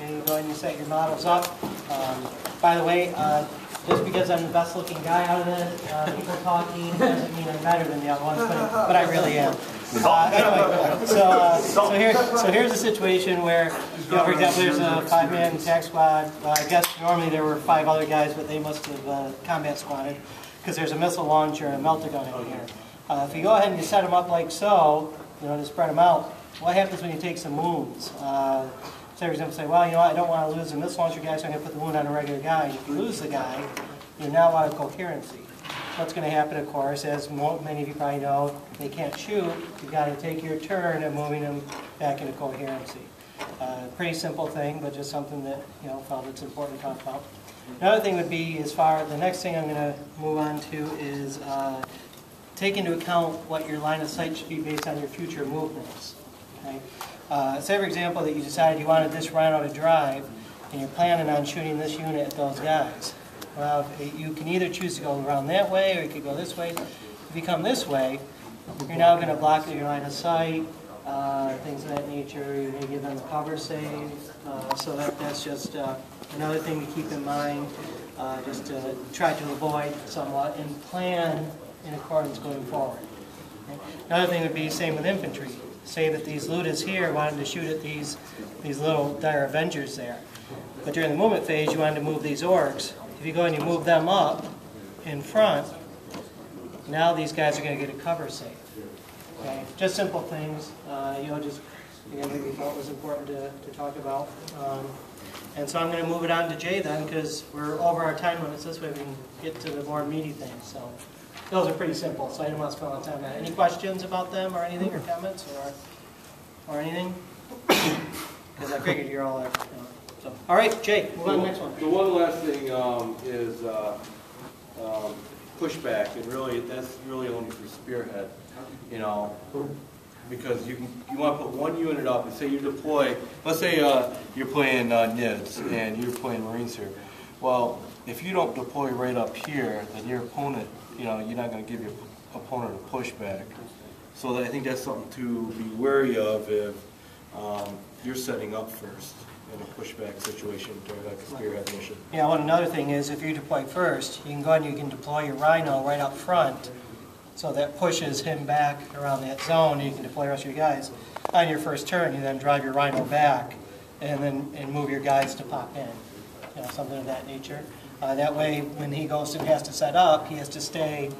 Okay, you go ahead and you set your models up. By the way, just because I'm the best looking guy out of this, people talking doesn't mean I'm better than the other ones, but I really am. Anyway, so here's a situation where, for example, there's a 5-man attack squad. Well, I guess normally there were 5 other guys, but they must have combat squatted, because there's a missile launcher and a melta-gun in here. If you go ahead and you set them up like so, to spread them out, what happens when you take some wounds? So for example, say, well, I don't want to lose the missile launcher guy, so I'm going to put the wound on a regular guy. And if you lose the guy, you're now out of coherency. What's going to happen, of course, as many of you probably know, they can't shoot. You've got to take your turn at moving them back into coherency. Pretty simple thing, but just something that felt it's important to talk about. Another thing would be, the next thing I'm going to move on to is take into account what your line of sight should be based on your future movements. Okay? Say, for example, that you decided you wanted this rhino to drive, and you're planning on shooting this unit at those guys. Well, you can either choose to go around that way, or you could go this way. If you come this way, you're now going to block your line of sight, things of that nature. You may give them a cover save. So that's just another thing to keep in mind, just to try to avoid somewhat and plan in accordance going forward. Okay? Another thing would be same with infantry. Say that these Ludas here wanted to shoot at these little dire Avengers there. But during the movement phase, you wanted to move these orcs. If you go and you move them up in front, now these guys are going to get a cover save. Okay? Just simple things, just again, we felt was important to talk about. And so I'm going to move it on to Jay then, because we're over our time limits. This way we can get to the more meaty things. So those are pretty simple, so I didn't want to spend a lot of time on that. Any questions about them or anything, or comments, or anything? Because I figured you're all there. So, all right, Jay, move on to the next one. The one last thing is pushback, and really that's really only for spearhead, because you want to put one unit up, and say you deploy. Let's say you're playing NIDS and you're playing Marines here. Well, if you don't deploy right up here, then your opponent, you're not going to give your opponent a pushback. So I think that's something to be wary of if you're setting up first in a pushback situation during like a spearhead mission. Yeah, well, another thing is if you deploy first, you can go ahead and you can deploy your rhino right up front, so that pushes him back around that zone, and you can deploy the rest of your guys. On your first turn, you then drive your rhino back, and move your guys to pop in, something of that nature. That way, when he goes and has to set up, he has to stay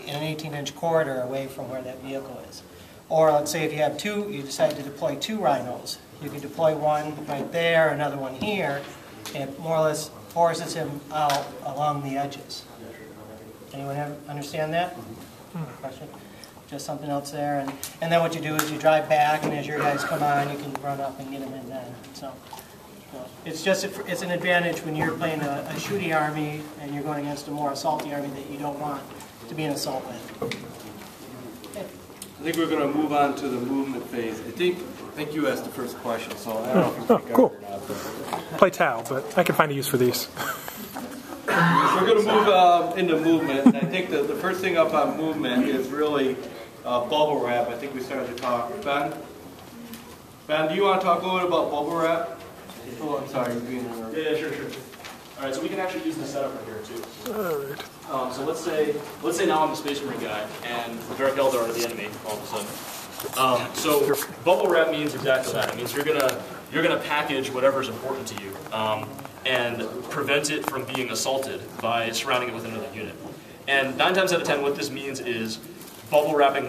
in an 18-inch corridor away from where that vehicle is. Or let's say if you have you decide to deploy 2 rhinos. You can deploy one right there, another one here, and more or less forces him out along the edges. Anyone understand that? Question? Just something else there. And then what you do is you drive back, and as your guys come on, you can run up and get them in then. So it's an advantage when you're playing a shooty army and you're going against a more assaulty army that you don't want to be an assault with. Okay. I think we're going to move on to the movement phase. I think you asked the first question, so I don't know if you pick cool. up or not. But. Play Tau, but I can find a use for these. We're going to move into movement. And I think the first thing up on movement is really bubble wrap. I think we started to talk. Ben, do you want to talk a little bit about bubble wrap? Oh, I'm sorry, you're being interrupted. Yeah, sure. All right, so we can actually use this setup right here too. All right. So let's say now I'm the Space Marine guy, and the Dark Eldar are the enemy all of a sudden. So bubble wrap means exactly that. It means you're gonna package whatever's important to you and prevent it from being assaulted by surrounding it with another unit. And 9 times out of 10, what this means is bubble wrapping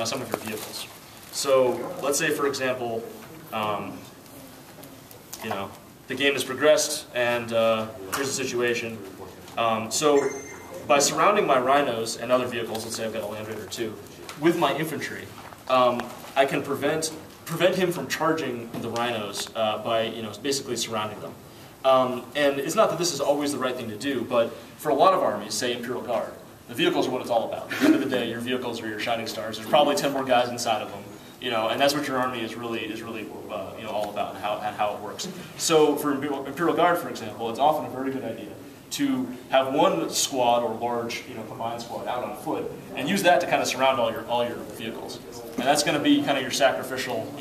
some of your vehicles. So let's say, for example, the game has progressed, and here's the situation. So by surrounding my rhinos and other vehicles, let's say I've got a Land Raider 2, with my infantry, I can prevent him from charging the rhinos by basically surrounding them. And it's not that this is always the right thing to do, but for a lot of armies, say Imperial Guard, the vehicles are what it's all about. At the end of the day, your vehicles are your shining stars. There's probably 10 more guys inside of them. And that's what your army is really all about and how it works. So for Imperial Guard, for example, it's often a very good idea to have one squad or large, combined squad out on foot, and use that to kind of surround all your vehicles. And that's going to be kind of your sacrificial,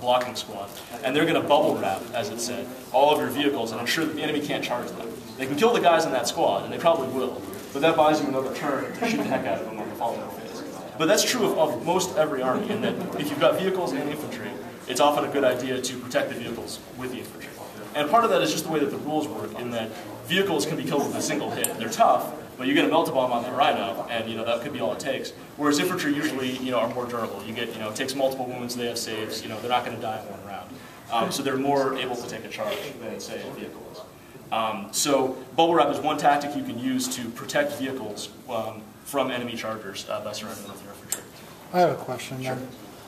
blocking squad. And they're going to bubble wrap, as it said, all of your vehicles and ensure that the enemy can't charge them. They can kill the guys in that squad, and they probably will, but that buys you another turn to shoot the heck out of them on the following phase. But that's true of most every army, in that if you've got vehicles and infantry, it's often a good idea to protect the vehicles with the infantry. And part of that is just the way that the rules work, in that vehicles can be killed with a single hit. They're tough, but you get a melt-a-bomb on the Rhino, and that could be all it takes. Whereas infantry usually are more durable. You get it takes multiple wounds, they have saves. They're not going to die in one round. So they're more able to take a charge than, say, a vehicle is. So bubble wrap is one tactic you can use to protect vehicles from enemy chargers by surrounding them with your infantry. I have a question. Sure.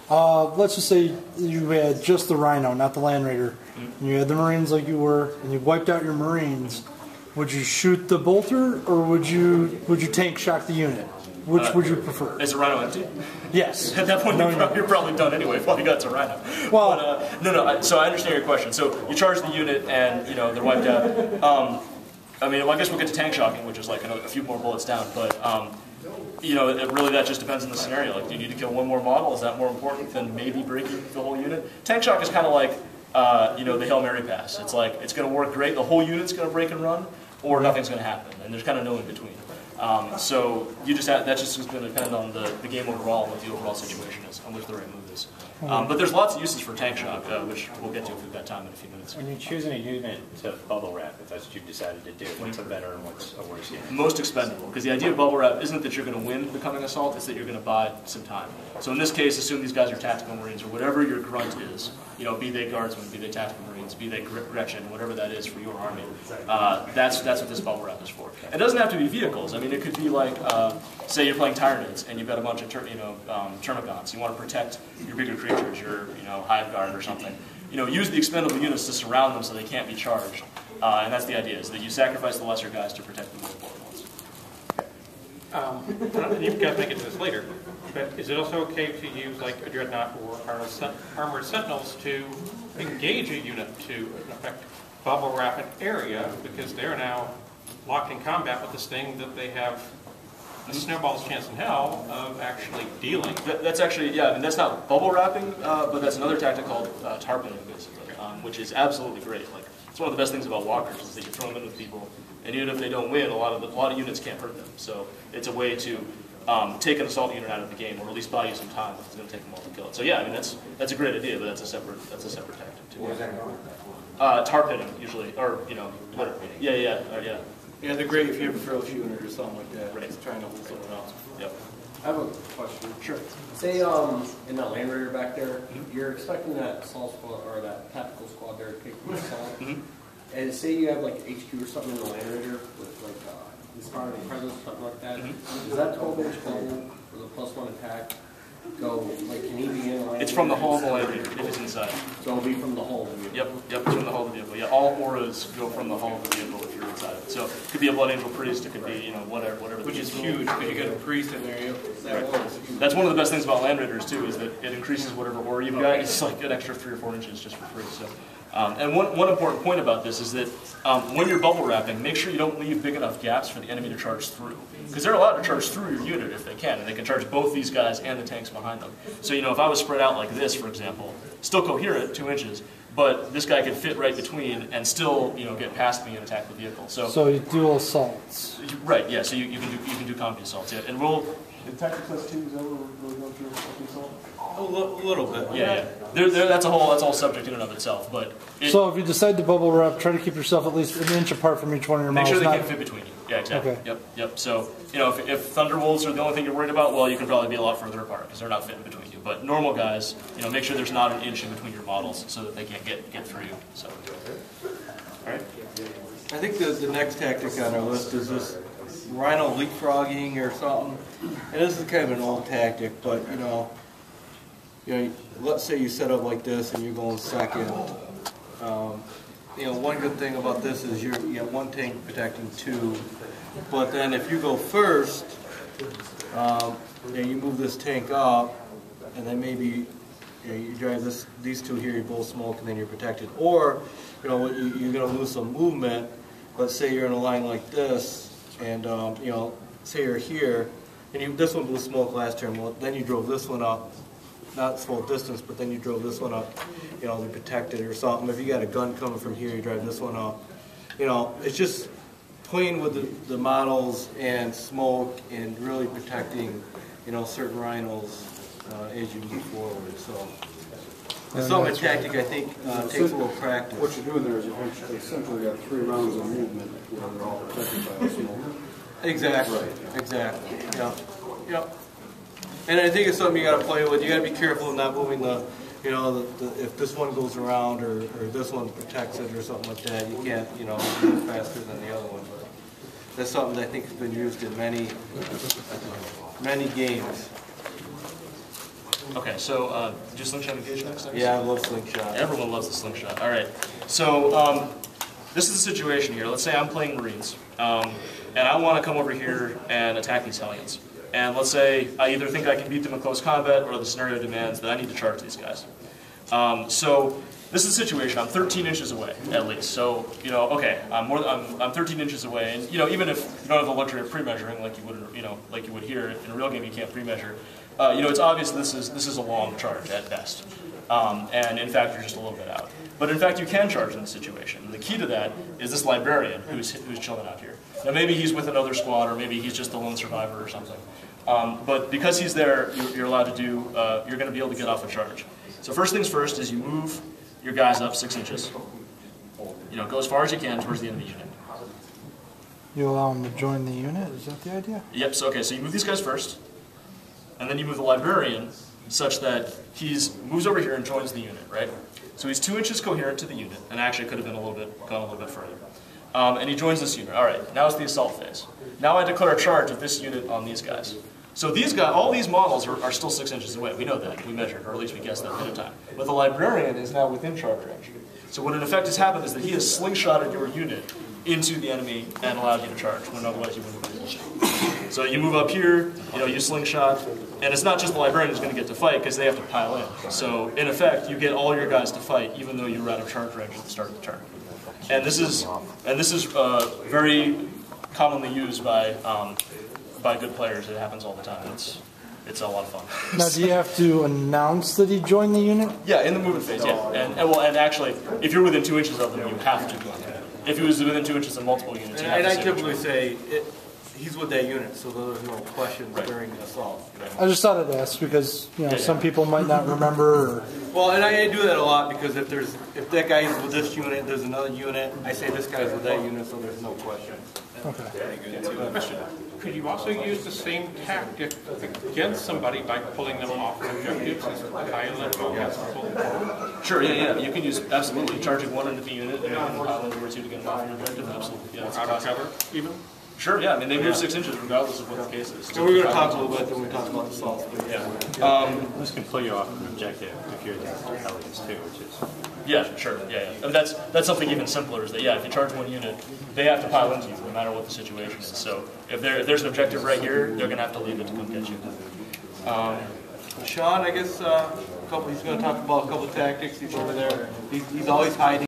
Let's just say you had just the Rhino, not the Land Raider, and you had the Marines like you were, and you wiped out your Marines. Would you shoot the bolter, or would you tank shock the unit? Which would you prefer? Is the Rhino empty? Yes. At that point, you're probably done anyway if all you got is a Rhino. Well, but, no. So I understand your question. So you charge the unit, and they're wiped out. I guess we'll get to tank shocking, which is like a few more bullets down. But really that just depends on the scenario. Like, do you need to kill one more model? Is that more important than maybe breaking the whole unit? Tank shock is kind of like the Hail Mary pass. It's like it's going to work great. The whole unit's going to break and run, or nothing's going to happen, and there's kind of no in between. So you just that's just going to depend on the game overall and what the overall situation is, on which the right move is. But there's lots of uses for tank shock, which we'll get to if we've got time in a few minutes. When you're choosing a unit to bubble wrap, if that's what you've decided to do, what's a better and what's a worse unit? Most expendable, because the idea of bubble wrap isn't that you're going to win the coming assault, it's that you're going to buy some time. So in this case, assume these guys are tactical Marines, or whatever your grunt is, be they guardsmen, be they tactical Marines, be they Gretchen, whatever that is for your army. That's what this bubble wrap is for. It doesn't have to be vehicles. I mean, it could be like, say you're playing Tyranids, and you've got a bunch of Termagants. You want to protect your bigger creatures, your Hive Guard or something. Use the expendable units to surround them so they can't be charged. And that's the idea, is that you sacrifice the lesser guys to protect the more important ones. You guys may get to this later, but is it also okay to use like a Dreadnought or Armored Sentinels to engage a unit to, in effect, bubble wrap an area, because they're now locked in combat with this thing that they have a snowball's chance in hell of actually dealing? That's actually, that's not bubble wrapping, but that's another tactic called tar pitting, basically, which is absolutely great. Like, it's one of the best things about walkers is that you throw them in with people, and even if they don't win, a lot of units can't hurt them. So it's a way to take an assault unit out of the game, or at least buy you some time if it's going to take them all to kill it. So that's a great idea, but that's a separate tactic too. Tar pitting usually, or litter. Yeah. Yeah, they're great if you have a trail shooter or something like that. Right. It's trying to hold someone else. Yep. I have a question. Sure. Say in that Land Raider back there, you're expecting that assault squad or that tactical squad there to take the assault. And say you have like HQ or something in the Land Raider with like inspiring presence, something like that. Does that 12-inch hull with a +1 attack go, like, can he be in the Land It's from the Raider? hull of the Land Raider. It is inside. So it'll be from the hull of the vehicle? Yep, it's from the hull of the vehicle. Yeah, all auras go from the hull of the vehicle if you're inside of it. So it could be a Blood Angel Priest, it could be, whatever. Which is huge, because you got a priest in there. That Right. was huge. That's one of the best things about Land Raiders, too, is that it increases whatever aura you've got. It's like an extra 3 or 4 inches just for free. So, and one important point about this is that when you're bubble wrapping, make sure you don't leave big enough gaps for the enemy to charge through. Because they're allowed to charge through your unit if they can, and they can charge both these guys and the tanks behind them. So, if I was spread out like this, for example, still coherent, 2 inches, but this guy could fit right between and still, get past me and attack the vehicle. So you do assaults. Right, yeah. So you can do combi assaults, yeah. And we'll. In Tactics Class 2, is that where we're going through combi assault? A little bit. Yeah. That's a whole subject in and of itself. But So if you decide to bubble wrap, try to keep yourself at least an inch apart from each one of your make models. sure they can't fit between you. Yeah, exactly. Okay. Yep. So if Thunderwolves are the only thing you're worried about, well, you can probably be a lot further apart because they're not fitting between you. But normal guys, make sure there's not an inch in between your models so that they can't get through you. So, all right. I think the next tactic on our list is this Rhino leapfrogging or something. And this is kind of an old tactic, but let's say you set up like this and you're going second. One good thing about this is you have one tank protecting 2, but then if you go first, you move this tank up, and then maybe you drive these 2 here, you both smoke, and then you're protected. Or you're going to lose some movement, let's say you're in a line like this, and you know, say you're here, and this one blew smoke last turn. Well, then you drove this one up, not full distance, but then you drove this one up, you know, to protect it or something. If you got a gun coming from here, you drive this one up. You know, it's just playing with the models and smoke and really protecting, you know, certain rhinos as you move forward. So it's some of the tactic I think takes a little practice. What you're doing there is you've essentially got 3 rounds of movement where they're all protected by a smoke. Exactly. Exactly. Yeah. Yep. And I think it's something you got to play with. You got to be careful of not moving the, you know, if this one goes around or this one protects it or something like that. You can't, you know, move faster than the other one. But that's something that I think has been used in many games. Okay, so did you slingshot engage next? Yeah, I love slingshot. Everyone loves the slingshot. All right. So this is the situation here. Let's say I'm playing Marines, and I want to come over here and attack these Hellions. And let's say I either think I can beat them in close combat, or the scenario demands that I need to charge these guys. So this is the situation. I'm 13 inches away, at least. So you know, okay, I'm 13 inches away, and you know, even if you don't have the luxury of pre-measuring like you would, you know, like you would here in a real game, you can't pre-measure. You know, it's obvious this is a long charge at best, and in fact, you're just a little bit out. But in fact, you can charge in this situation. And the key to that is this librarian who's chilling out here. Now, maybe he's with another squad, or maybe he's just a lone survivor or something. But because he's there, you're allowed to do. You're going to be able to get off a charge. So first things first is you move your guys up 6 inches. You know, go as far as you can towards the enemy unit. You allow them to join the unit? Is that the idea? Yep. So okay. So you move these guys first. And then you move the librarian such that he moves over here and joins the unit, right? So he's 2 inches coherent to the unit, and actually could have been gone a little bit further. And he joins this unit. All right, now it's the assault phase. Now I declare a charge of this unit on these guys. So these guys, all these models are still 6 inches away. We know that. We measured, or at least we guessed that ahead of time. But the librarian is now within charge range. So what in effect has happened is that he has slingshotted your unit into the enemy and allowed you to charge, when otherwise you wouldn't be able to. So you move up here, you know, you slingshot, and it's not just the librarian who's going to get to fight, because they have to pile in. So in effect, you get all your guys to fight, even though you're out of charge range at the start of the turn. And this is very commonly used by good players. It happens all the time. It's a lot of fun. Now, do you have to announce that he joined the unit? Yeah, in the movement phase, yeah. And actually, if you're within 2 inches of them, you have to. If he was within 2 inches of multiple units, you have to. And I typically say he's with that unit, so there's no questions during the assault. I just thought I'd ask because some people might not remember. Well, and I do that a lot because if that guy is with this unit, there's another unit. I say this guy's with that unit, so there's no question. Okay. Could you also use the same tactic against somebody by pulling them off objectives? Sure, yeah. You can use, absolutely, charging one into the unit and piling over two to get them off an objective, absolutely. Yeah, Out of cover, even? Sure, yeah. I mean, they move 6 inches regardless of what the case is. So we're going to talk a little bit when we talk about the assaults. Yeah. This can pull you off an objective if you're against your Hellions too, which is... Yeah, sure, yeah. I mean, that's something even simpler, is that, yeah, if you charge one unit, they have to pile into you no matter what the situation is. So if there's an objective right here, they're going to have to leave it to come get you. Sean, I guess he's going to talk about a couple of tactics. He's over there. He's always hiding.